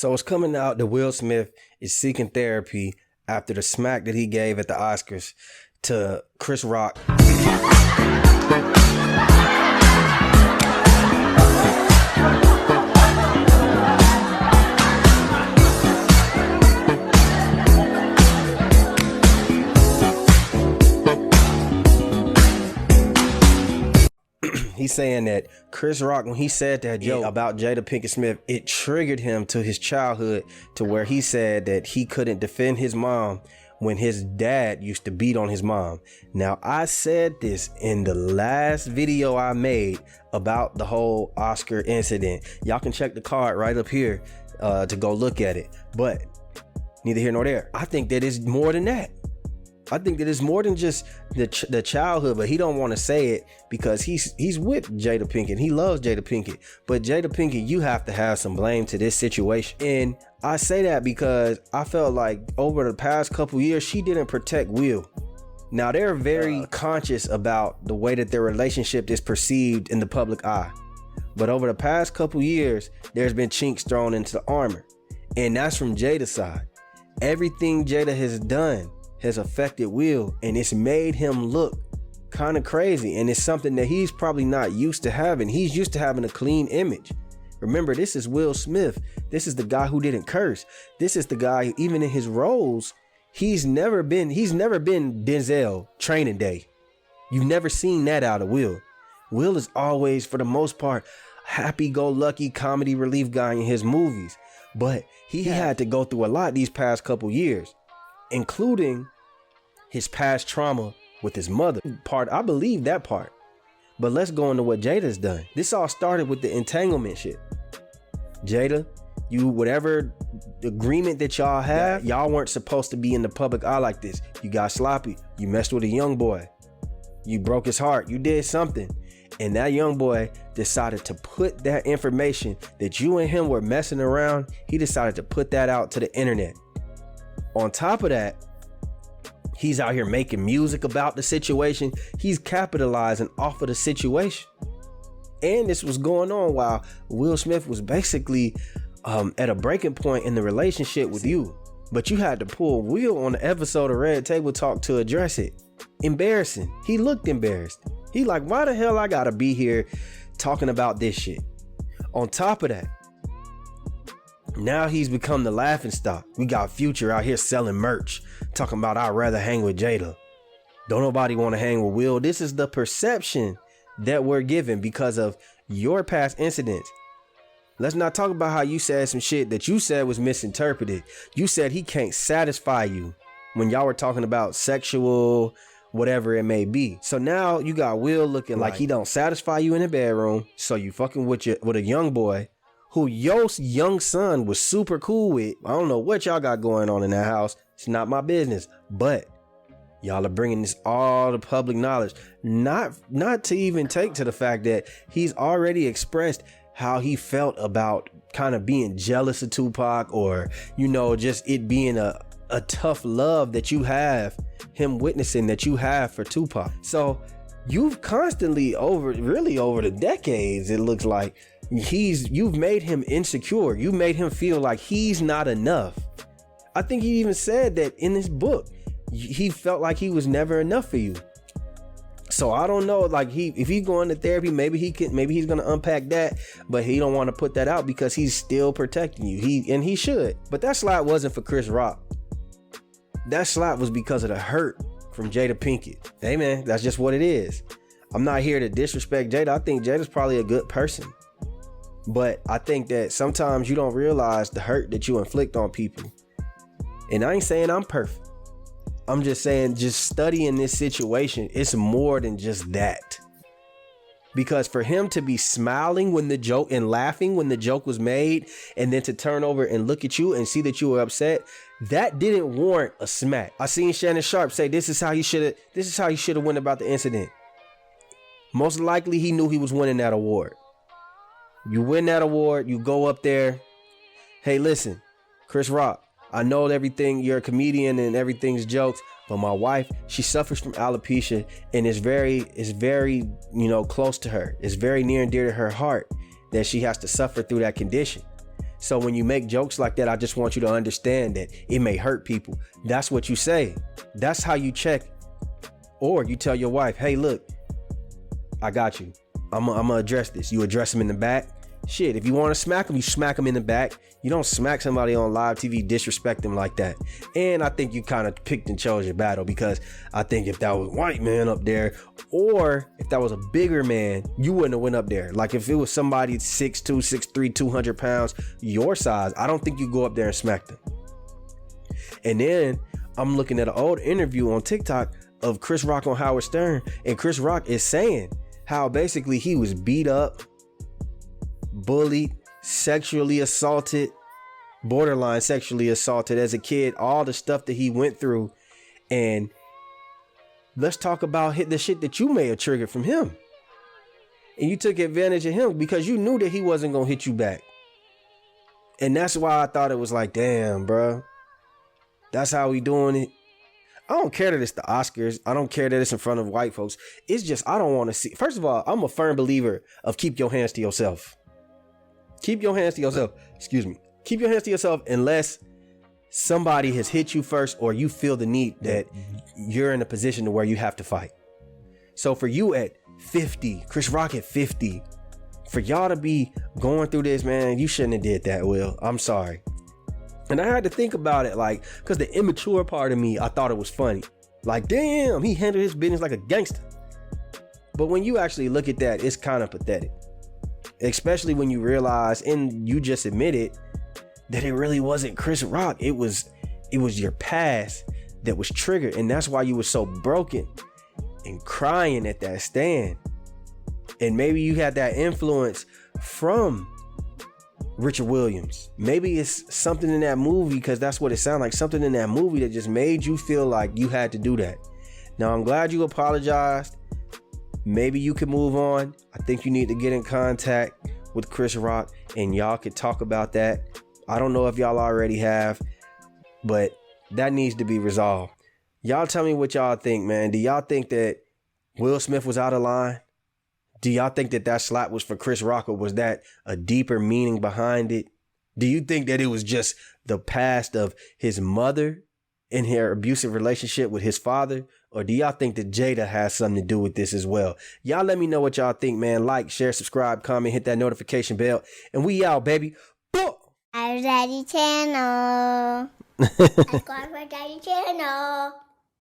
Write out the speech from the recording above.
So it's coming out that Will Smith is seeking therapy after the smack that he gave at the Oscars to Chris Rock. He's saying that Chris Rock, when he said that joke about Jada Pinkett Smith, it triggered him to his childhood, to where he said that he couldn't defend his mom when his dad used to beat on his mom. Now, I said this in the last video I made about the whole Oscar incident. Y'all can check the card right up here to go look at it. But neither here nor there. I think that it's more than that. I think that it's more than just the childhood, but he don't want to say it because he's with Jada Pinkett. He loves Jada Pinkett. But Jada Pinkett, you have to have some blame to this situation. And I say that because I felt like over the past couple years, she didn't protect Will. Now, they're very conscious about the way that their relationship is perceived in the public eye. But over the past couple years, there's been chinks thrown into the armor. And that's from Jada's side. Everything Jada has done has affected Will, and it's made him look kind of crazy, and it's something that he's probably not used to having. He's used to having a clean image. Remember, this is Will Smith. This is the guy who didn't curse. This is the guy who, even in his roles, he's never been Denzel Training Day. You've never seen that out of Will. Will is always, for the most part, happy-go-lucky comedy relief guy in his movies, but he had to go through a lot these past couple years, including his past trauma with his mother part. I believe that part. But let's go into what Jada's done. This all started with the entanglement shit. Jada, you, whatever agreement that y'all have, y'all weren't supposed to be in the public eye like this. You got sloppy. You messed with a young boy. You broke his heart. You did something. And that young boy decided to put that information that you and him were messing around. He decided to put that out to the internet. On top of that, he's out here making music about the situation. He's capitalizing off of the situation. And this was going on while Will Smith was basically at a breaking point in the relationship with you. But you had to pull Will on the episode of Red Table Talk to address it. Embarrassing. He looked embarrassed. He like, why the hell I gotta be here talking about this shit? On top of that, now he's become the laughing stock. We got Future out here selling merch, talking about I'd rather hang with Jada. Don't nobody want to hang with Will. This is the perception that we're given because of your past incidents. Let's not talk about how you said some shit that you said was misinterpreted. You said he can't satisfy you when y'all were talking about sexual, whatever it may be. So now you got Will looking like he don't satisfy you in the bedroom. So you fucking with a young boy who your young son was super cool with. I don't know what y'all got going on in that house. It's not my business. But y'all are bringing this all to public knowledge. Not to even take to the fact that he's already expressed how he felt about kind of being jealous of Tupac, or, you know, just it being a tough love that you have, him witnessing that you have for Tupac. So you've constantly over the decades, it looks like, you've made him insecure. You made him feel like he's not enough. I think he even said that in his book. He felt like he was never enough for you. So I don't know, like if he's going to therapy, maybe he's gonna unpack that, but he don't want to put that out because he's still protecting you. He should. But that slap wasn't for Chris Rock. That slap was because of the hurt from Jada Pinkett. Hey man, that's just what it is. I'm not here to disrespect Jada. I think Jada's probably a good person. But I think that sometimes you don't realize the hurt that you inflict on people. And I ain't saying I'm perfect. I'm just saying, just studying this situation, it's more than just that. Because for him to be smiling when the joke and laughing when the joke was made, and then to turn over and look at you and see that you were upset, that didn't warrant a smack. I seen Shannon Sharp say this is how he should have went about the incident. Most likely he knew he was winning that award. You win that award, you go up there. Hey, listen, Chris Rock, I know everything, you're a comedian and everything's jokes, but my wife, she suffers from alopecia, and it's very, close to her. It's very near and dear to her heart that she has to suffer through that condition. So when you make jokes like that, I just want you to understand that it may hurt people. That's what you say. That's how you check. Or you tell your wife, hey, look, I got you. I'm gonna address this. You address him in the back. Shit, if you want to smack him, you smack him in the back. You don't smack somebody on live TV, disrespect them like that. And I think you kind of picked and chose your battle, because I think if that was a white man up there, or if that was a bigger man, you wouldn't have went up there. Like if it was somebody 6'2", 6'3", 200 pounds, your size, I don't think you go up there and smack them. And then I'm looking at an old interview on TikTok of Chris Rock on Howard Stern, and Chris Rock is saying how basically he was beat up, bullied, sexually assaulted, borderline sexually assaulted as a kid, all the stuff that he went through. And let's talk about the shit that you may have triggered from him. And you took advantage of him because you knew that he wasn't going to hit you back. And that's why I thought it was like, damn, bro, that's how we doing it. I don't care that it's the Oscars. I don't care that it's in front of white folks. It's just, I don't want to see. First of all, I'm a firm believer of keep your hands to yourself. Keep your hands to yourself. Excuse me. Keep your hands to yourself unless somebody has hit you first, or you feel the need that you're in a position to where you have to fight. So for you at 50, Chris Rock at 50, for y'all to be going through this, man, you shouldn't have did that, Will. I'm sorry. And I had to think about it, like, because the immature part of me, I thought it was funny. Like, damn, he handled his business like a gangster. But when you actually look at that, it's kind of pathetic. Especially when you realize, and you just admitted, that it really wasn't Chris Rock. It was your past that was triggered. And that's why you were so broken and crying at that stand. And maybe you had that influence from Richard Williams. Maybe it's something in that movie, because that's what it sounded like, something in that movie that just made you feel like you had to do that. Now, I'm glad you apologized. Maybe you can move on. I think you need to get in contact with Chris Rock and y'all could talk about that. I don't know if y'all already have, but that needs to be resolved. Y'all tell me what y'all think, man. Do y'all think that Will Smith was out of line? Do y'all think that that slap was for Chris Rock, or was that a deeper meaning behind it? Do you think that it was just the past of his mother and her abusive relationship with his father? Or do y'all think that Jada has something to do with this as well? Y'all let me know what y'all think, man. Like, share, subscribe, comment, hit that notification bell. And we out, baby. Boom! Our Daddy channel. Subscribe to our Daddy channel.